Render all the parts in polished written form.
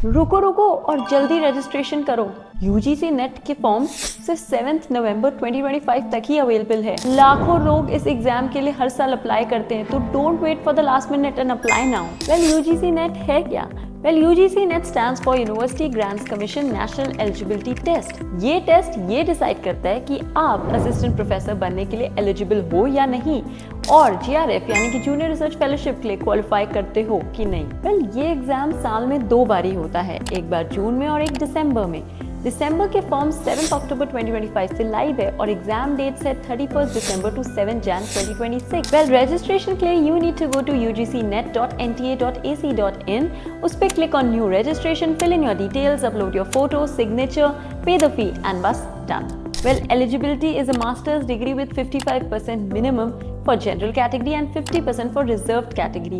रुको रुको और जल्दी रजिस्ट्रेशन करो। यूजीसी नेट के फॉर्म्स सिर्फ 7 नवंबर 2025 तक ही अवेलेबल है। लाखों लोग इस एग्जाम के लिए हर साल अप्लाई करते हैं, तो don't wait for the last minute and apply now. Well, UGC NET है क्या? Well, UGC NET stands for University Grants Commission National Eligibility Test. ये टेस्ट ये डिसाइड करता है कि आप असिस्टेंट प्रोफेसर बनने के लिए एलिजिबल हो या नहीं, और GRF यानी कि जूनियर रिसर्च फेलोशिप के लिए क्वालिफाई करते हो कि नहीं। वेल, ये एग्जाम साल में 2 बार ही होता है, एक बार जून में और एक दिसंबर में। दिसंबर के फॉर्म 7 अक्टूबर 2025 से लाइव है और एग्जाम डेट्स है 31 December to 7 Jan 2026। Well, registration के लिए you need to go to ugcnet.nta.ac.in। उस पे click on new registration, fill in your details, upload your photo, signature, pay the fee and बस done. Well, eligibility is a master's degree with 55% minimum for general category and 50% for reserved category.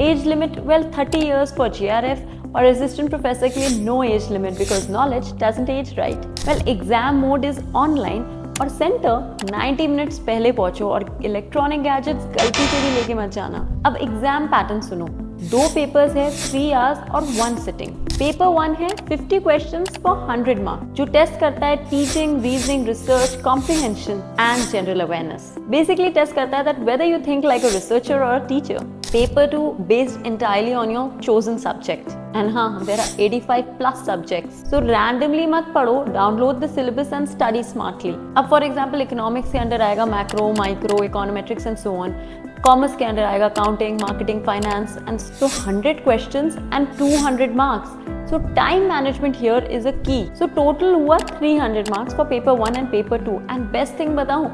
Age limit, well, 30 years for GRF, और assistant professor के लिए no age limit because knowledge doesn't age, right? Well, exam mode is online और centre 90 minutes पहले पहुंचो और electronic gadgets गलती से भी लेके मत जाना। अब एग्जाम पैटर्न सुनो। 2 पेपर्स है, 3 आवर्स और 1 सिटिंग। पेपर 1 है 50 क्वेश्चंस फॉर 100 मार्क्स, जो टेस्ट करता है teaching, reasoning, research, comprehension and general awareness. Basically test करता है that whether you think like a researcher और a teacher. Paper 2 based entirely on your chosen subject, and there are 85 plus subjects, so randomly मत पढ़ो, download the syllabus and study smartly. अब for example economics के अंदर आएगा macro, micro, econometrics and so on. Commerce के अंदर आएगा accounting, marketing, finance, and so 100 questions and 200 marks. So time management here is a key. So total हुआ 300 marks for paper 1 and paper 2. And best thing बताऊँ,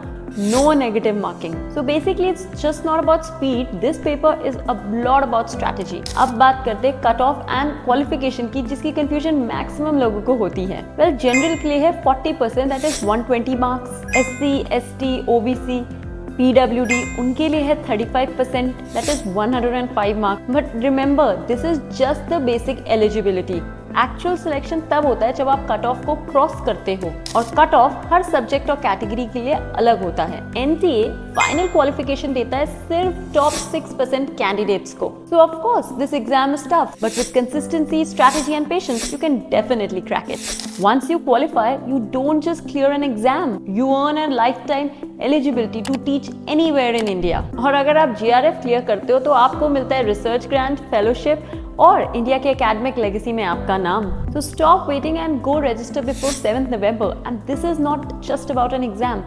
no negative marking. So basically it's just not about speed. This paper is a lot about strategy. अब बात करते हैं cut off and qualification की, जिसकी confusion maximum लोगों को होती है। वेल, जनरल के लिए है 40%, that is 120 marks. SC, ST, OBC, PWD उनके लिए है 35%, that is 105 marks. But remember, this is just the basic eligibility. Actual selection तब होता है जब आप कट ऑफ को क्रॉस करते हो, और कट ऑफ हर सब्जेक्ट और कैटेगरी के लिए अलग होता है। NTA फाइनल क्वालिफिकेशन देता है सिर्फ टॉप 6% कैंडिडेट्स को। So of course this exam is tough, but with consistency, strategy and patience you can definitely crack it. Once you qualify, you don't just clear an exam, you earn a lifetime eligibility to teach anywhere in India. और अगर आप GRF clear करते हो तो आपको मिलता है research grant, fellowship और इंडिया के एकेडमिक लेगेसी में आपका नाम। So stop waiting and go register before 7th November. And this is not just about an exam,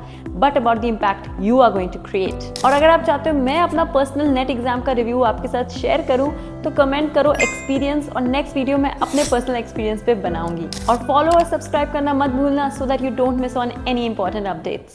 but about the impact you are going to create. और अगर आप चाहते हो मैं अपना पर्सनल नेट एग्जाम का रिव्यू आपके साथ शेयर करूं, तो कमेंट करो एक्सपीरियंस, और नेक्स्ट वीडियो में अपने पर्सनल एक्सपीरियंस पे बनाऊंगी। और फॉलो और सब्सक्राइब करना मत भूलना, so that you don't miss on any important updates.